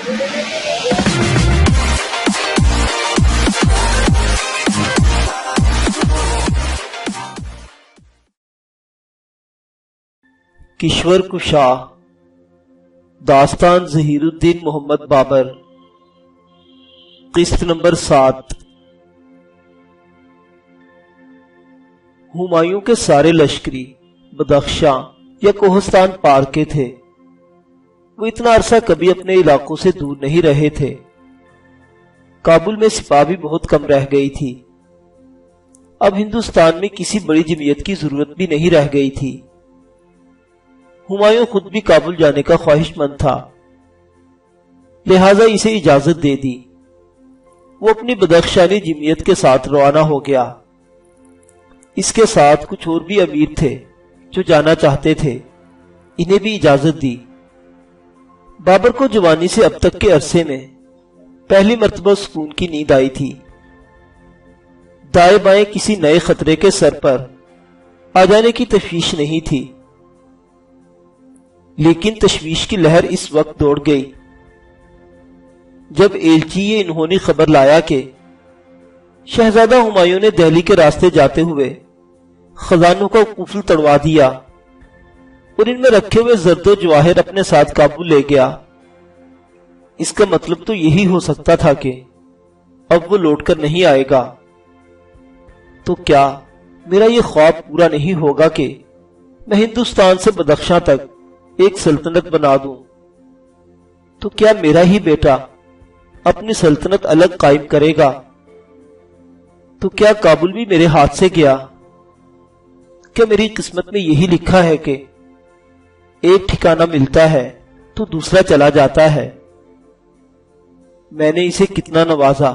کشور کشا داستان ظہیر الدین محمد بابر قسط نمبر 7۔ ہمایوں کے سارے لشکری بدخشاں یا کوہستان پار کے تھے۔ وہ اتنا عرصہ کبھی اپنے علاقوں سے دور نہیں رہے تھے۔ کابل میں سپاہ بھی بہت کم رہ گئی تھی۔ اب ہندوستان میں کسی بڑی جمعیت کی ضرورت بھی نہیں رہ گئی تھی۔ ہمایوں خود بھی کابل جانے کا خواہش مند تھا، لہذا اسے اجازت دے دی۔ وہ اپنی بدخشانی جمعیت کے ساتھ روانہ ہو گیا۔ اس کے ساتھ کچھ اور بھی امیر تھے جو جانا چاہتے تھے، انہیں بھی اجازت دی۔ بابر کو جوانی سے اب تک کے عرصے میں پہلی مرتبہ سکون کی نیند آئی تھی۔ دائیں بائیں کسی نئے خطرے کے سر پر آ جانے کی تشویش نہیں تھی، لیکن تشویش کی لہر اس وقت دوڑ گئی جب ایلچی یہ انہونی خبر لایا کہ شہزادہ ہمایوں نے دہلی کے راستے جاتے ہوئے خزانوں کا قفل تڑوا دیا اور ان میں رکھے ہوئے زرد و جواہر اپنے ساتھ کابل لے گیا۔ اس کا مطلب تو یہی ہو سکتا تھا کہ اب وہ لوٹ کر نہیں آئے گا۔ تو کیا میرا یہ خواب پورا نہیں ہوگا کہ میں ہندوستان سے بدخشاں تک ایک سلطنت بنا دوں؟ تو کیا میرا ہی بیٹا اپنی سلطنت الگ قائم کرے گا؟ تو کیا کابل بھی میرے ہاتھ سے گیا؟ کیا میری قسمت میں یہی لکھا ہے کہ ایک ٹھکانہ ملتا ہے تو دوسرا چلا جاتا ہے؟ میں نے اسے کتنا نوازا،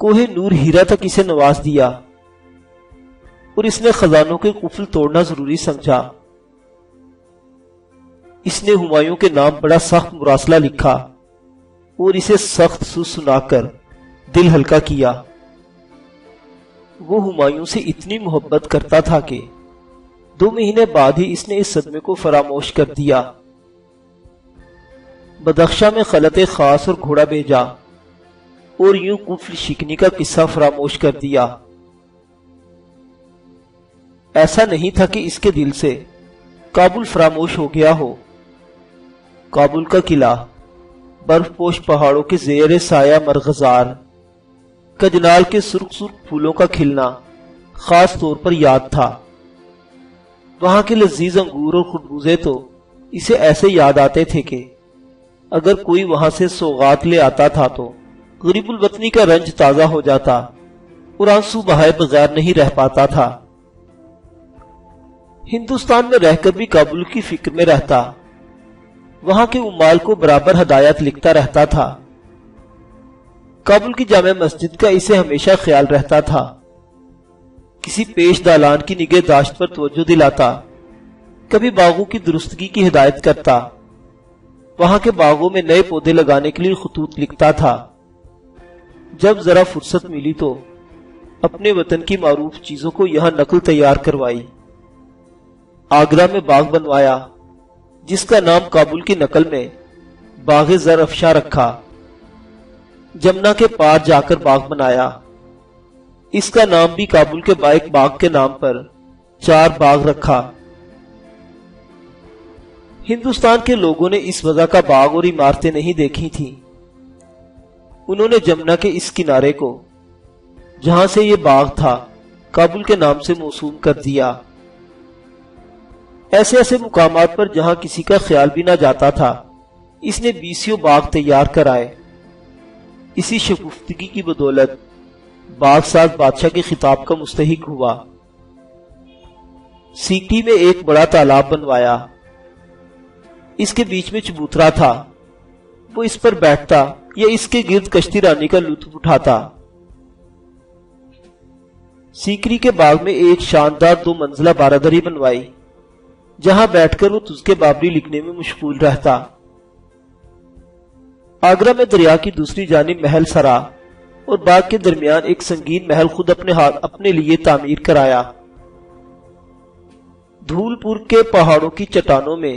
کوہ نور ہیرا تک اسے نواز دیا، اور اس نے خزانوں کے قفل توڑنا ضروری سمجھا۔ اس نے ہمایوں کے نام بڑا سخت مراسلہ لکھا اور اسے سخت سنا کر دل ہلکا کیا۔ وہ ہمایوں سے اتنی محبت کرتا تھا کہ 2 مہینے بعد ہی اس نے اس صدمے کو فراموش کر دیا۔ بدخشاں میں خلط خاص اور گھوڑا بھیجا اور یوں قفل شکنی کا قصہ فراموش کر دیا۔ ایسا نہیں تھا کہ اس کے دل سے کابل فراموش ہو گیا ہو۔ کابل کا قلعہ، برف پوش پہاڑوں کے زیر سایہ مرغزار، کجنال کے سرخ سرخ پھولوں کا کھلنا خاص طور پر یاد تھا۔ وہاں کے لذیذ انگور اور خربوزے تو اسے ایسے یاد آتے تھے کہ اگر کوئی وہاں سے سوغات لے آتا تھا تو غریب الوطنی کا رنج تازہ ہو جاتا اور آنسو بہائے بغیر نہیں رہ پاتا تھا۔ ہندوستان میں رہ کر بھی کابل کی فکر میں رہتا، وہاں کے عمال کو برابر ہدایت لکھتا رہتا تھا۔ کابل کی جامع مسجد کا اسے ہمیشہ خیال رہتا تھا۔ کسی پیش دالان کی نگہداشت پر توجہ دلاتا، کبھی باغوں کی درستگی کی ہدایت کرتا، وہاں کے باغوں میں نئے پودے لگانے کے لیے خطوط لکھتا تھا۔ جب ذرا فرصت ملی تو اپنے وطن کی معروف چیزوں کو یہاں نقل تیار کروائی۔ آگرہ میں باغ بنوایا جس کا نام کابل کی نقل میں باغ زر افشاں رکھا۔ جمنا کے پار جا کر باغ بنایا، اس کا نام بھی کابل کے بائک باغ کے نام پر 4 باغ رکھا۔ ہندوستان کے لوگوں نے اس وجہ کا باغ اور عمارتیں نہیں دیکھی تھیں۔ انہوں نے جمنا کے اس کنارے کو جہاں سے یہ باغ تھا کابل کے نام سے موسوم کر دیا۔ ایسے ایسے مقامات پر جہاں کسی کا خیال بھی نہ جاتا تھا اس نے 20 باغ تیار کرائے۔ اسی شگفتگی کی بدولت باغ ساز بادشاہ کے خطاب کا مستحق ہوا۔ سیٹی میں ایک بڑا تالاب بنوایا، اس کے بیچ میں چبوترا تھا، وہ اس پر بیٹھتا یا اس کے گرد کشتی رانی کا لطف اٹھاتا۔ سیکری کے باغ میں ایک شاندار 2 منزلہ بارادری بنوائی جہاں بیٹھ کر وہ تذکے بابری لکھنے میں مشغول رہتا۔ آگرہ میں دریا کی دوسری جانب محل سرا اور باغ کے درمیان ایک سنگین محل خود اپنے لیے تعمیر کرایا۔ دھول پور کے پہاڑوں کی چٹانوں میں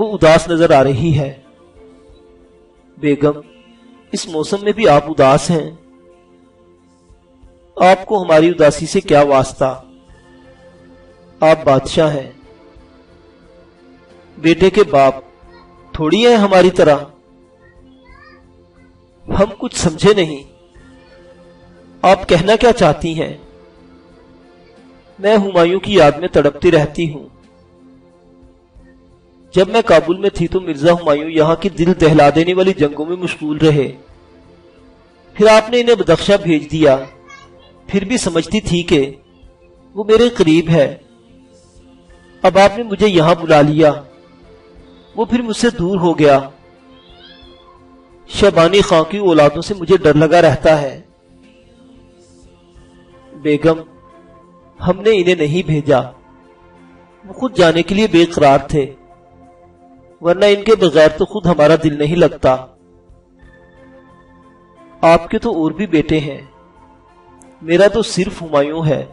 وہ اداس نظر آ رہی ہے۔ بیگم، اس موسم میں بھی آپ اداس ہیں؟ آپ کو ہماری اداسی سے کیا واسطہ؟ آپ بادشاہ ہیں، بیٹے کے باپ تھوڑی ہیں ہماری طرح۔ ہم کچھ سمجھے نہیں، آپ کہنا کیا چاہتی ہیں؟ میں ہمایوں کی یاد میں تڑپتی رہتی ہوں۔ جب میں کابل میں تھی تو مرزا ہمایوں یہاں کی دل دہلا دینے والی جنگوں میں مشغول رہے، پھر آپ نے انہیں بدخشاں بھیج دیا۔ پھر بھی سمجھتی تھی کہ وہ میرے قریب ہے، اب آپ نے مجھے یہاں بلا لیا، وہ پھر مجھ سے دور ہو گیا۔ شہبانی خان کی اولادوں سے مجھے ڈر لگا رہتا ہے۔ بیگم، ہم نے انہیں نہیں بھیجا، وہ خود جانے کے لیے بے قرار تھے، ورنہ ان کے بغیر تو خود ہمارا دل نہیں لگتا۔ آپ کے تو اور بھی بیٹے ہیں، میرا تو صرف ہمایوں ہے۔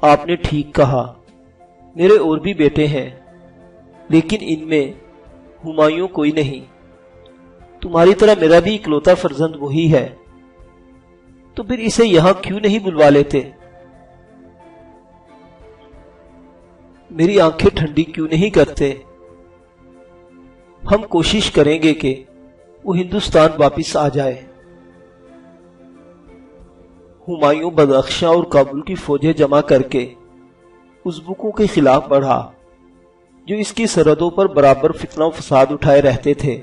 آپ نے ٹھیک کہا، میرے اور بھی بیٹے ہیں، لیکن ان میں ہمایوں کوئی نہیں۔ تمہاری طرح میرا بھی اکلوتا فرزند وہی ہے، تو پھر اسے یہاں کیوں نہیں بلوا لیتے؟ میری آنکھیں ٹھنڈی کیوں نہیں کرتے؟ ہم کوشش کریں گے کہ وہ ہندوستان واپس آ جائے۔ ہمایوں بدخشاں اور کابل کی فوجیں جمع کر کے ازبکوں کے خلاف بڑھا، جو اس کی سرحدوں پر برابر فتنہ و فساد اٹھائے رہتے تھے۔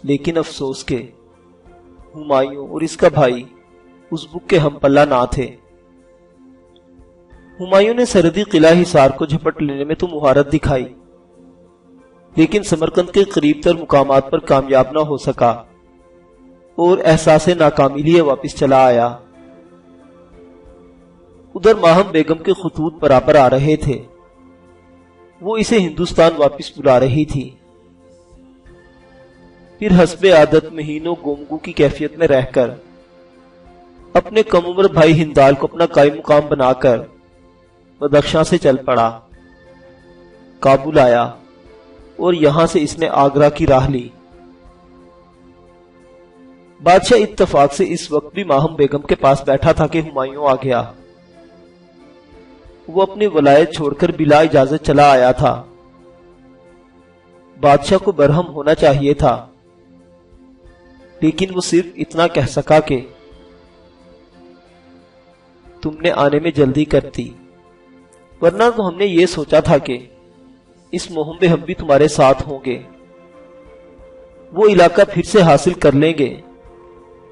لیکن افسوس کہ ہمایوں اور اس کا بھائی ازبک کے ہم پلہ نہ تھے۔ ہمایوں نے سرحدی قلعہ حصار کو جھپٹ لینے میں تو مہارت دکھائی، لیکن سمرقند کے قریب تر مقامات پر کامیاب نہ ہو سکا اور احساس ناکامی لیے واپس چلا آیا۔ ادھر ماہم بیگم کے خطوط برابر آ رہے تھے، وہ اسے ہندوستان واپس بلا رہی تھی۔ پھر حسب عادت مہینوں گومگو کی کیفیت میں رہ کر اپنے کم عمر بھائی ہندال کو اپنا قائم مقام بنا کر بدخشاں سے چل پڑا۔ کابل آیا اور یہاں سے اس نے آگرہ کی راہ لی۔ بادشاہ اتفاق سے اس وقت بھی ماہم بیگم کے پاس بیٹھا تھا کہ ہمایوں آ گیا۔ وہ اپنی ولایت چھوڑ کر بلا اجازت چلا آیا تھا۔ بادشاہ کو برہم ہونا چاہیے تھا، لیکن وہ صرف اتنا کہہ سکا کہ تم نے آنے میں جلدی کرتی، ورنہ تو ہم نے یہ سوچا تھا کہ اس مہم میں ہم بھی تمہارے ساتھ ہوں گے۔ وہ علاقہ پھر سے حاصل کر لیں گے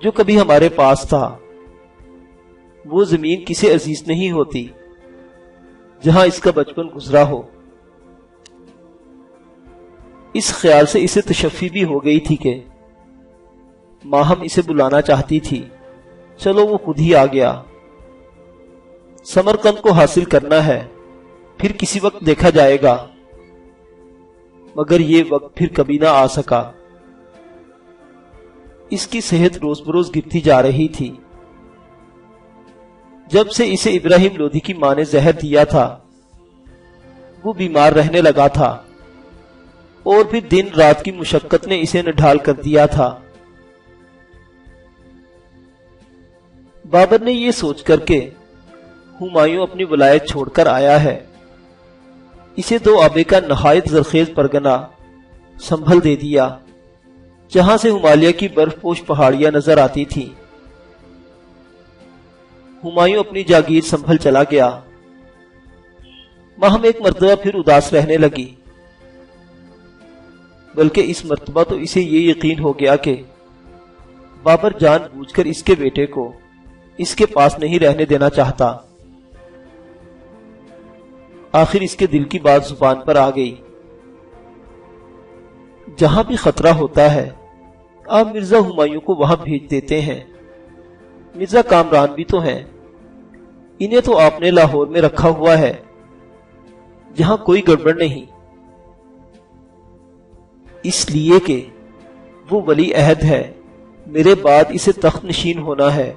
جو کبھی ہمارے پاس تھا۔ وہ زمین کسی عزیز نہیں ہوتی جہاں اس کا بچپن گزرا ہو۔ اس خیال سے اسے تشفی بھی ہو گئی تھی کہ ماہم اسے بلانا چاہتی تھی۔ چلو وہ خود ہی آ گیا۔ سمرقند کو حاصل کرنا ہے، پھر کسی وقت دیکھا جائے گا، مگر یہ وقت پھر کبھی نہ آ سکا۔ اس کی صحت روز بروز گرتی جا رہی تھی۔ جب سے اسے ابراہیم لودھی کی ماں نے زہر دیا تھا، وہ بیمار رہنے لگا تھا، اور پھر دن رات کی مشقت نے اسے نڈھال کر دیا تھا۔ بابر نے یہ سوچ کر کہ ہمایوں اپنی ولایت چھوڑ کر آیا ہے، اسے دو آبے کا نہایت زرخیز پرگنہ سنبھل دے دیا، جہاں سے ہمالیہ کی برف پوش پہاڑیاں نظر آتی تھی۔ ہمایوں اپنی جاگیر سنبھل چلا گیا۔ ماہم ایک مرتبہ پھر اداس رہنے لگی، بلکہ اس مرتبہ تو اسے یہ یقین ہو گیا کہ بابر جان بوجھ کر اس کے بیٹے کو اس کے پاس نہیں رہنے دینا چاہتا۔ آخر اس کے دل کی بات زبان پر آ گئی۔ جہاں بھی خطرہ ہوتا ہے آپ مرزا ہمایوں کو وہاں بھیج دیتے ہیں۔ مرزا کامران بھی تو ہیں، انہیں تو آپ نے لاہور میں رکھا ہوا ہے جہاں کوئی گڑبڑ نہیں، اس لیے کہ وہ ولی عہد ہے، میرے بعد اسے تخت نشین ہونا ہے،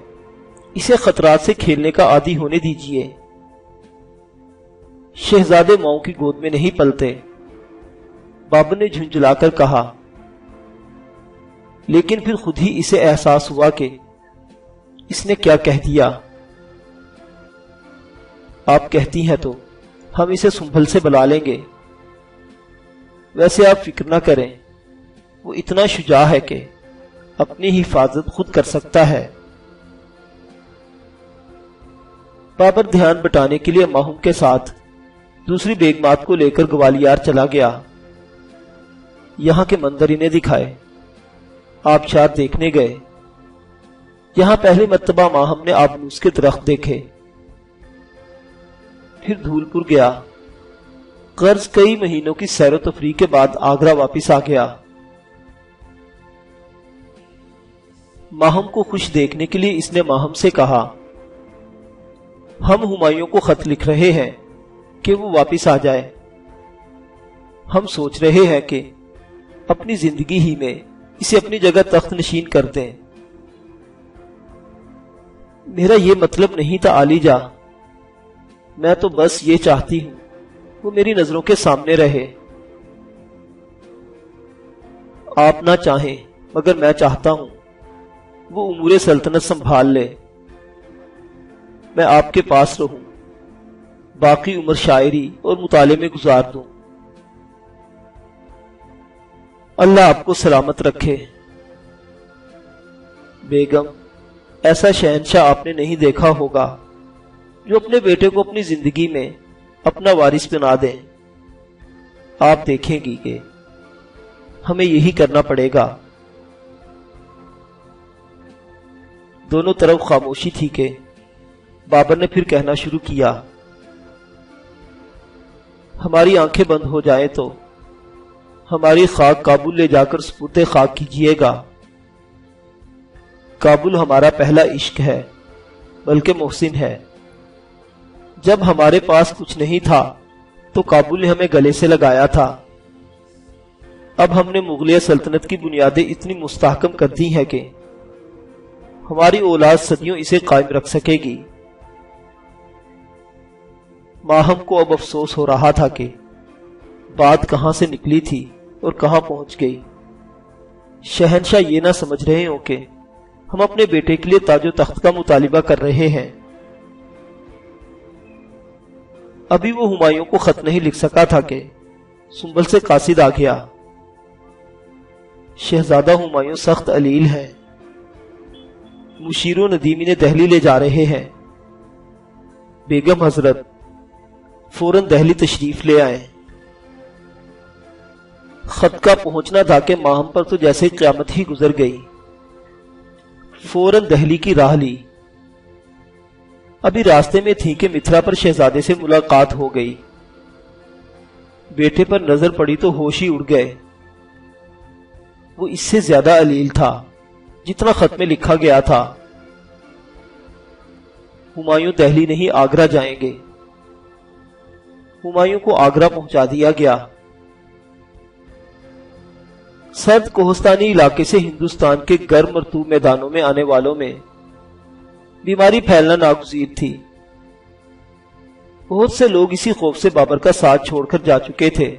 اسے خطرات سے کھیلنے کا عادی ہونے دیجیے۔ شہزادے ماؤں کی گود میں نہیں پلتے، بابر نے جھنجھلا کر کہا، لیکن پھر خود ہی اسے احساس ہوا کہ اس نے کیا کہہ دیا۔ آپ کہتی ہیں تو ہم اسے سنبھل سے بلا لیں گے، ویسے آپ فکر نہ کریں، وہ اتنا شجاع ہے کہ اپنی حفاظت خود کر سکتا ہے۔ بابر دھیان بٹانے کے لیے ماہم کے ساتھ دوسری بیگمات کو لے کر گوالیار چلا گیا۔ یہاں کے منظر انہیں دکھائے، آبشار دیکھنے گئے۔ یہاں پہلی مرتبہ ماہم نے آبنوس کے درخت دیکھے۔ پھر دھول پور گیا، قرض کئی مہینوں کی سیر و تفریح کے بعد آگرہ واپس آ گیا۔ ماہم کو خوش دیکھنے کے لیے اس نے ماہم سے کہا، ہم ہمایوں کو خط لکھ رہے ہیں کہ وہ واپس آ جائے۔ ہم سوچ رہے ہیں کہ اپنی زندگی ہی میں اسے اپنی جگہ تخت نشین کر دیں۔ میرا یہ مطلب نہیں تھا عالی جا، میں تو بس یہ چاہتی ہوں وہ میری نظروں کے سامنے رہے۔ آپ نہ چاہیں مگر میں چاہتا ہوں وہ امور سلطنت سنبھال لے، میں آپ کے پاس رہوں، باقی عمر شاعری اور مطالعے میں گزار دوں۔ اللہ آپ کو سلامت رکھے۔ بیگم، ایسا شہنشاہ آپ نے نہیں دیکھا ہوگا جو اپنے بیٹے کو اپنی زندگی میں اپنا وارث بنا دیں۔ آپ دیکھیں گی کہ ہمیں یہی کرنا پڑے گا۔ دونوں طرف خاموشی تھی کہ بابر نے پھر کہنا شروع کیا، ہماری آنکھیں بند ہو جائیں تو ہماری خاک کابل لے جا کر سپرد خاک کیجیے گا۔ کابل ہمارا پہلا عشق ہے، بلکہ محسن ہے۔ جب ہمارے پاس کچھ نہیں تھا تو کابل نے ہمیں گلے سے لگایا تھا۔ اب ہم نے مغلیہ سلطنت کی بنیادیں اتنی مستحکم کر دی ہیں کہ ہماری اولاد صدیوں اسے قائم رکھ سکے گی۔ ماہم کو اب افسوس ہو رہا تھا کہ بات کہاں سے نکلی تھی اور کہاں پہنچ گئی۔ شہنشاہ یہ نہ سمجھ رہے ہوں کہ ہم اپنے بیٹے کے لیے تاج و تخت کا مطالبہ کر رہے ہیں۔ ابھی وہ ہمایوں کو خط نہیں لکھ سکا تھا کہ سنبل سے قاصد آ گیا۔ شہزادہ ہمایوں سخت علیل ہے، مشیر و ندیم انہیں دہلی لے جا رہے ہیں۔ بیگم حضرت فوراً دہلی تشریف لے آئیں۔ خط کا پہنچنا تھا کہ ماہم پر تو جیسے قیامت ہی گزر گئی۔ فوراً دہلی کی راہ لی۔ ابھی راستے میں تھی کہ متھرا پر شہزادے سے ملاقات ہو گئی۔ بیٹے پر نظر پڑی تو ہوش ہی اڑ گئے۔ وہ اس سے زیادہ علیل تھا جتنا خط میں لکھا گیا تھا۔ ہمایوں دہلی نہیں آگرہ جائیں گے۔ ہمایوں کو آگرہ پہنچا دیا گیا۔ سرد کوہستانی علاقے سے ہندوستان کے گرم مرطوب میدانوں میں آنے والوں میں بیماری پھیلنا ناگزیر تھی۔ بہت سے لوگ اسی خوف سے بابر کا ساتھ چھوڑ کر جا چکے تھے۔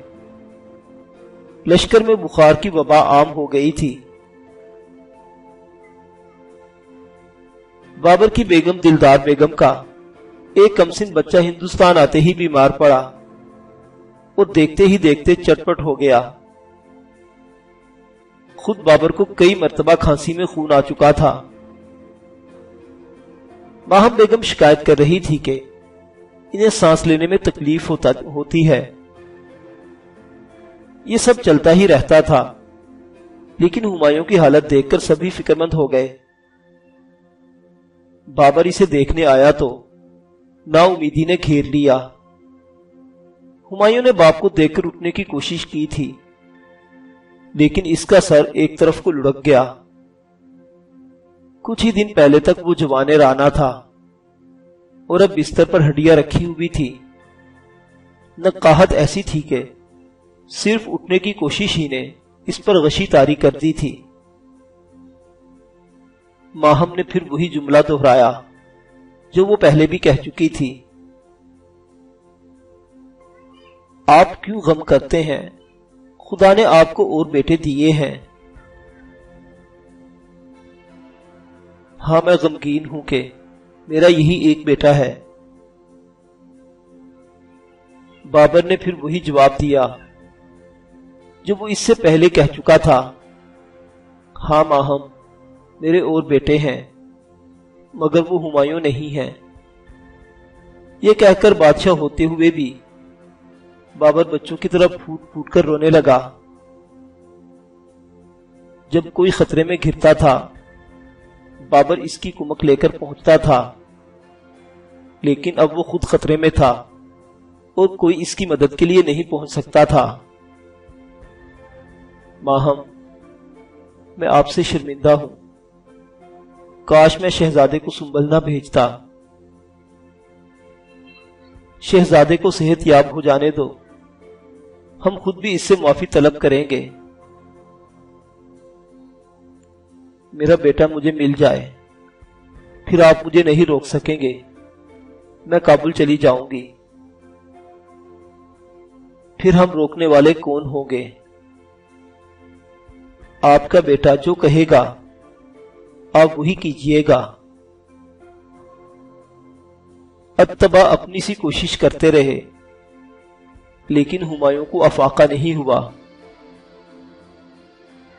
لشکر میں بخار کی وبا عام ہو گئی تھی۔ بابر کی بیگم دلدار بیگم کا ایک کمسن بچہ ہندوستان آتے ہی بیمار پڑا اور دیکھتے ہی دیکھتے چٹپٹ ہو گیا۔ خود بابر کو کئی مرتبہ کھانسی میں خون آ چکا تھا۔ ماہم بیگم شکایت کر رہی تھی کہ انہیں سانس لینے میں تکلیف ہوتی ہے۔ یہ سب چلتا ہی رہتا تھا، لیکن ہمایوں کی حالت دیکھ کر سبھی فکر مند ہو گئے۔ بابر اسے دیکھنے آیا تو نا امیدی نے گھیر لیا۔ ہمایوں نے باپ کو دیکھ کر اٹھنے کی کوشش کی تھی، لیکن اس کا سر ایک طرف کو لڑک گیا۔ کچھ ہی دن پہلے تک وہ جوان رانا تھا اور اب بستر پر ہڈیاں رکھی ہوئی تھی۔ نقاہت ایسی تھی کہ صرف اٹھنے کی کوشش ہی نے اس پر غشی طاری کر دی تھی۔ ماہم نے پھر وہی جملہ دہرایا جو وہ پہلے بھی کہہ چکی تھی۔ آپ کیوں غم کرتے ہیں؟ خدا نے آپ کو اور بیٹے دیے ہیں۔ ہاں میں غمگین ہوں کہ میرا یہی ایک بیٹا ہے۔ بابر نے پھر وہی جواب دیا جو وہ اس سے پہلے کہہ چکا تھا، ہاں ماہم میرے اور بیٹے ہیں مگر وہ ہمایوں نہیں ہیں۔ یہ کہہ کر بادشاہ ہوتے ہوئے بھی بابر بچوں کی طرح پھوٹ پھوٹ کر رونے لگا۔ جب کوئی خطرے میں گرتا تھا بابر اس کی کمک لے کر پہنچتا تھا، لیکن اب وہ خود خطرے میں تھا اور کوئی اس کی مدد کے لیے نہیں پہنچ سکتا تھا۔ ماہم میں آپ سے شرمندہ ہوں، کاش میں شہزادے کو سنبھل نہ بھیجتا۔ شہزادے کو صحت یاب ہو جانے دو، ہم خود بھی اس سے معافی طلب کریں گے۔ میرا بیٹا مجھے مل جائے پھر آپ مجھے نہیں روک سکیں گے، میں کابل چلی جاؤں گی، پھر ہم روکنے والے کون ہوں گے؟ آپ کا بیٹا جو کہے گا آپ وہی کیجئے گا۔ اتبا اپنی سی کوشش کرتے رہے لیکن ہمایوں کو افاقہ نہیں ہوا۔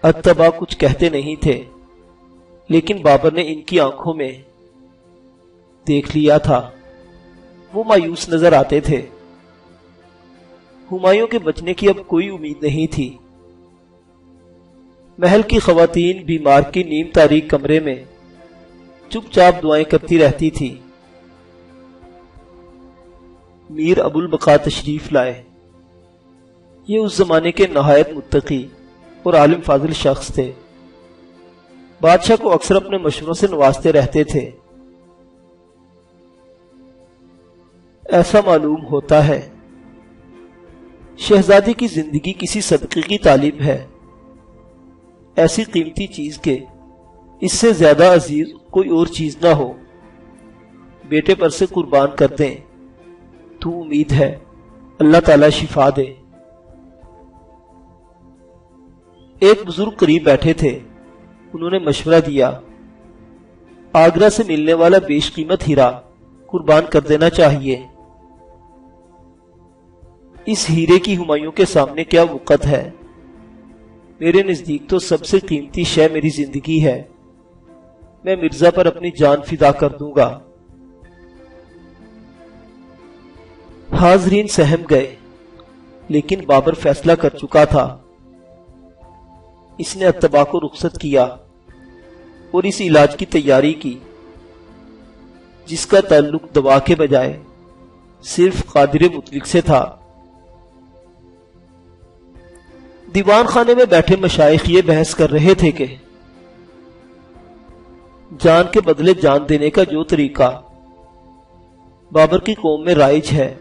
اتبا کچھ کہتے نہیں تھے لیکن بابر نے ان کی آنکھوں میں دیکھ لیا تھا، وہ مایوس نظر آتے تھے۔ ہمایوں کے بچنے کی اب کوئی امید نہیں تھی۔ محل کی خواتین بیمار کی نیم تاریک کمرے میں چپ چاپ دعائیں کرتی رہتی تھی۔ میر ابو البقا تشریف لائے۔ یہ اس زمانے کے نہایت متقی اور عالم فاضل شخص تھے، بادشاہ کو اکثر اپنے مشوروں سے نوازتے رہتے تھے۔ ایسا معلوم ہوتا ہے شہزادی کی زندگی کسی صدقے کی طالب ہے، ایسی قیمتی چیز کے اس سے زیادہ عزیز کوئی اور چیز نہ ہو، بیٹے پر سے قربان کر دیں تو امید ہے اللہ تعالی شفا دے۔ ایک بزرگ قریب بیٹھے تھے، انہوں نے مشورہ دیا، آگرہ سے ملنے والا بیش قیمت ہیرا قربان کر دینا چاہیے۔ اس ہیرے کی ہمایوں کے سامنے کیا وقت ہے؟ میرے نزدیک تو سب سے قیمتی شے میری زندگی ہے، میں مرزا پر اپنی جان فدا کر دوں گا۔ حاضرین سہم گئے لیکن بابر فیصلہ کر چکا تھا۔ اس نے اتبا کو رخصت کیا اور اس علاج کی تیاری کی جس کا تعلق دوا کے بجائے صرف قادر مطلق سے تھا۔ دیوان خانے میں بیٹھے مشائخ یہ بحث کر رہے تھے کہ جان کے بدلے جان دینے کا جو طریقہ بابر کی قوم میں رائج ہے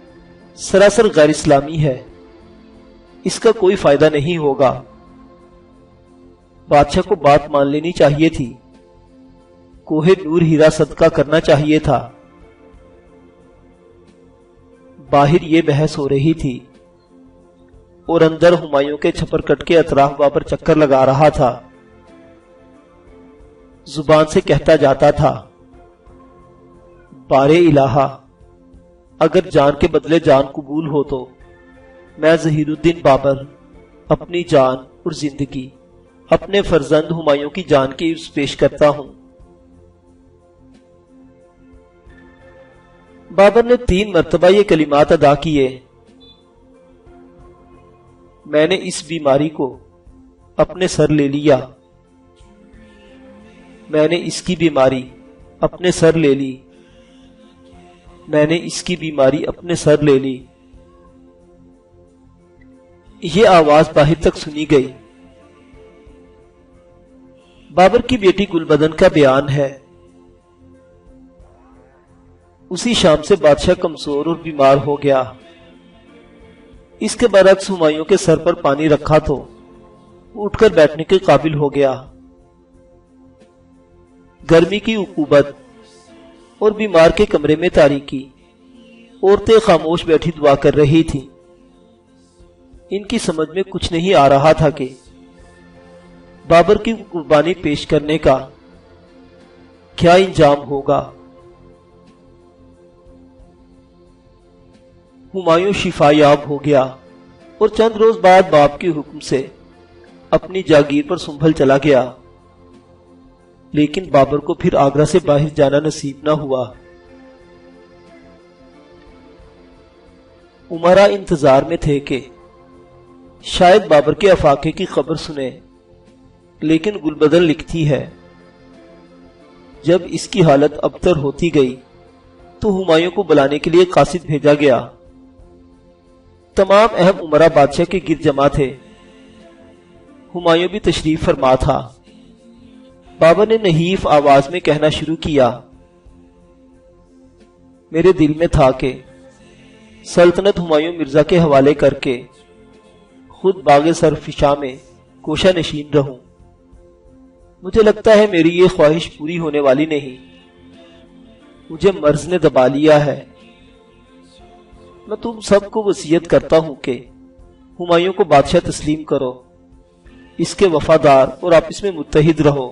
سراسر غیر اسلامی ہے، اس کا کوئی فائدہ نہیں ہوگا۔ بادشاہ کو بات مان لینی چاہیے تھی، کوہ نور ہیرا صدقہ کرنا چاہیے تھا۔ باہر یہ بحث ہو رہی تھی اور اندر ہمایوں کے چھپر کٹ کے اطراف بابر چکر لگا رہا تھا، زبان سے کہتا جاتا تھا، بارے الہا، اگر جان کے بدلے جان قبول ہو تو میں ظہیر الدین بابر اپنی جان اور زندگی اپنے فرزند ہمایوں کی جان کی عوض پیش کرتا ہوں۔ بابر نے 3 مرتبہ یہ کلمات ادا کیے، میں نے اس بیماری کو اپنے سر لے لیا، میں نے اس کی بیماری اپنے سر لے لی، میں نے اس کی بیماری اپنے سر لے لی۔ یہ آواز باہر تک سنی گئی۔ بابر کی بیٹی گلبدن کا بیان ہے، اسی شام سے بادشاہ کمزور اور بیمار ہو گیا۔ اس کے برعکس ہمایوں کے سر پر پانی رکھا تو وہ اٹھ کر بیٹھنے کے قابل ہو گیا۔ گرمی کی عقوبت اور بیمار کے کمرے میں تاریکی، عورتیں خاموش بیٹھی دعا کر رہی تھیں۔ ان کی سمجھ میں کچھ نہیں آ رہا تھا کہ بابر کی قربانی پیش کرنے کا کیا انجام ہوگا۔ ہمایوں شفا یاب ہو گیا اور چند روز بعد باپ کے حکم سے اپنی جاگیر پر سنبھل چلا گیا، لیکن بابر کو پھر آگرہ سے باہر جانا نصیب نہ ہوا۔ امرا انتظار میں تھے کہ شاید بابر کے افاقے کی خبر سنے، لیکن گلبدن لکھتی ہے جب اس کی حالت ابتر ہوتی گئی تو ہمایوں کو بلانے کے لیے قاصد بھیجا گیا۔ تمام اہم امرا بادشاہ کے گرد جمع تھے، ہمایوں بھی تشریف فرما تھا۔ بابر نے نحیف آواز میں کہنا شروع کیا، میرے دل میں تھا کہ سلطنت ہمایوں مرزا کے حوالے کر کے خود باغ سرفشاں میں کوشہ نشین رہوں۔ مجھے لگتا ہے میری یہ خواہش پوری ہونے والی نہیں، مجھے مرض نے دبا لیا ہے۔ میں تم سب کو وصیت کرتا ہوں کہ ہمایوں کو بادشاہ تسلیم کرو، اس کے وفادار اور آپس میں متحد رہو۔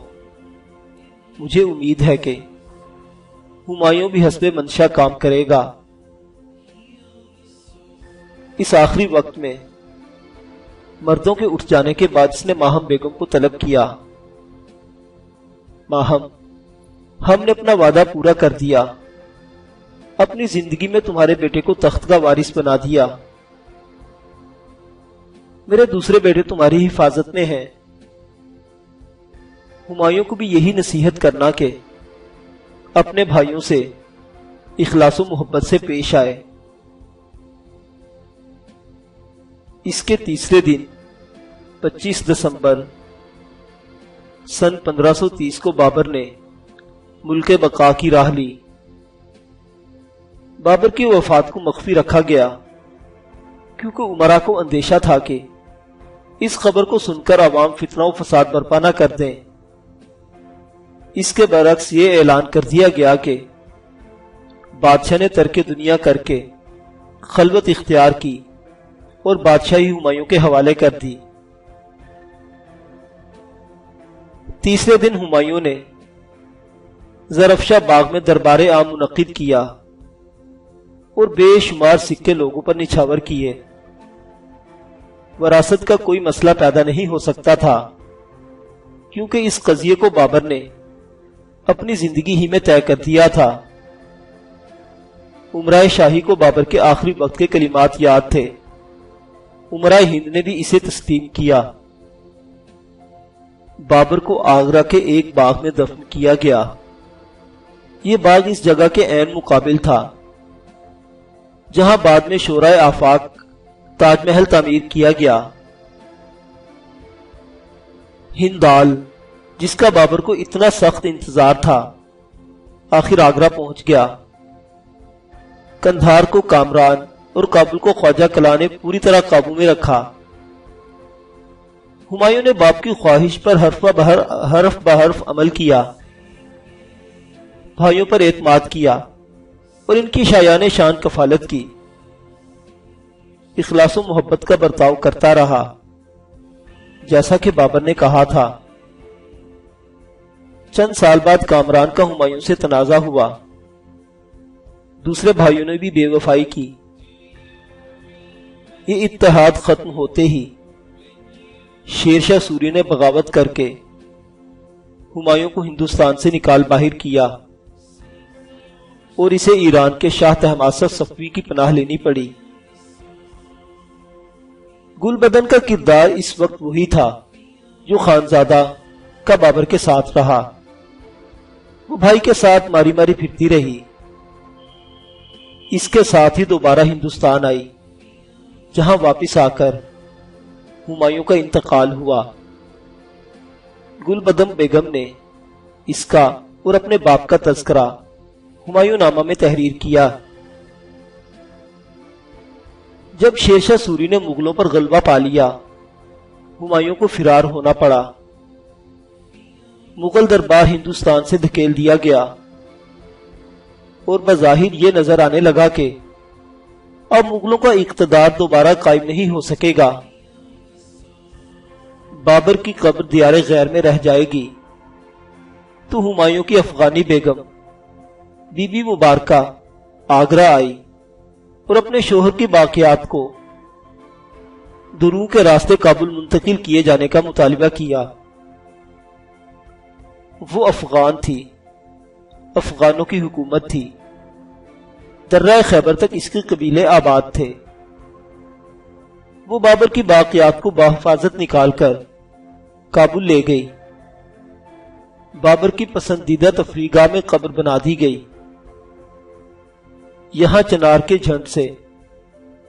مجھے امید ہے کہ ہمایوں بھی حسب منشا کام کرے گا۔ اس آخری وقت میں مردوں کے اٹھ جانے کے بعد اس نے ماہم بیگم کو طلب کیا، ماہم، ہم نے اپنا وعدہ پورا کر دیا، اپنی زندگی میں تمہارے بیٹے کو تخت کا وارث بنا دیا۔ میرے دوسرے بیٹے تمہاری حفاظت میں ہیں۔ ہمایوں کو بھی یہی نصیحت کرنا کہ اپنے بھائیوں سے اخلاص و محبت سے پیش آئے۔ اس کے تیسرے دن 25 دسمبر سن 1530 کو بابر نے ملک بقا کی راہ لی۔ بابر کی وفات کو مخفی رکھا گیا کیونکہ امرا کو اندیشہ تھا کہ اس خبر کو سن کر عوام فتنہ و فساد برپا نہ کر دیں۔ اس کے برعکس یہ اعلان کر دیا گیا کہ بادشاہ نے ترک دنیا کر کے خلوت اختیار کی اور بادشاہی ہمایوں کے حوالے کر دی۔ تیسرے دن ہمایوں نے زرفشاں باغ میں دربار عام منعقد کیا اور بے شمار سکے لوگوں پر نچھاور کیے۔ وراثت کا کوئی مسئلہ پیدا نہیں ہو سکتا تھا کیونکہ اس قضیے کو بابر نے اپنی زندگی ہی میں طے کر دیا تھا۔ امرائے شاہی کو بابر کے آخری وقت کے کلمات یاد تھے، امرائے ہند نے بھی اسے تسلیم کیا۔ بابر کو آگرہ کے ایک باغ میں دفن کیا گیا۔ یہ باغ اس جگہ کے عین مقابل تھا جہاں بعد میں شورائے آفاق تاج محل تعمیر کیا گیا۔ ہندال، جس کا بابر کو اتنا سخت انتظار تھا، آخر آگرہ پہنچ گیا۔ کندھار کو کامران اور کابل کو خواجہ کلا نے پوری طرح قابو میں رکھا۔ ہمایوں نے باپ کی خواہش پر حرف بحرف عمل کیا، بھائیوں پر اعتماد کیا اور ان کی شایان شان کفالت کی۔ اخلاص و محبت کا برتاؤ کرتا رہا جیسا کہ بابر نے کہا تھا۔ چند سال بعد کامران کا ہمایوں سے تنازع ہوا، دوسرے بھائیوں نے بھی بے وفائی کی۔ یہ اتحاد ختم ہوتے ہی شیر شاہ سوری نے بغاوت کر کے ہمایوں کو ہندوستان سے نکال باہر کیا اور اسے ایران کے شاہ طہماسپ صفوی کی پناہ لینی پڑی۔ گلبدن کا کردار اس وقت وہی تھا جو خانزادہ کا بابر کے ساتھ رہا۔ وہ بھائی کے ساتھ ماری ماری پھرتی رہی۔ اس کے ساتھ ہی دوبارہ ہندوستان آئی، جہاں واپس آ کر ہمایوں کا انتقال ہوا۔ گلبدن بیگم نے اس کا اور اپنے باپ کا تذکرہ ہمایوں نامہ میں تحریر کیا۔ جب شیر شاہ سوری نے مغلوں پر غلبہ پا لیا، ہمایوں کو فرار ہونا پڑا۔ مغل دربار ہندوستان سے دھکیل دیا گیا اور بظاہر یہ نظر آنے لگا کہ اب مغلوں کا اقتدار دوبارہ قائم نہیں ہو سکے گا۔ بابر کی قبر دیار غیر میں رہ جائے گی تو ہمایوں کی افغانی بیگم بی بی مبارکہ آگرہ آئی اور اپنے شوہر کی باقیات کو درو کے راستے کابل منتقل کیے جانے کا مطالبہ کیا۔ وہ افغان تھی، افغانوں کی حکومت تھی، درہ خیبر تک اس کے قبیلے آباد تھے۔ وہ بابر کی باقیات کو بحفاظت نکال کر کابل لے گئی۔ بابر کی پسندیدہ تفریح گاہ میں قبر بنا دی گئی۔ یہاں چنار کے جھنڈ سے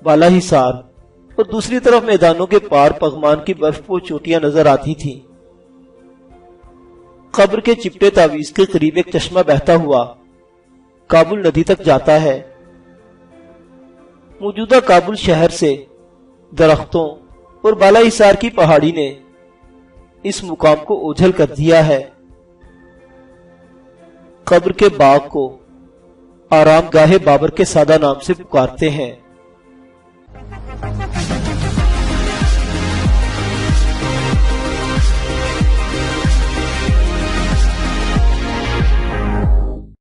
بالا حصار اور دوسری طرف میدانوں کے پار پغمان کی برف پوش چوٹیاں نظر آتی تھیں۔ قبر کے چپٹے تعویذ کے قریب ایک چشمہ بہتا ہوا کابل ندی تک جاتا ہے۔ موجودہ کابل شہر سے درختوں اور بالا حصار کی پہاڑی نے اس مقام کو اوجھل کر دیا ہے۔ قبر کے باغ کو آرام گاہ بابر کے سادہ نام سے پکارتے ہیں۔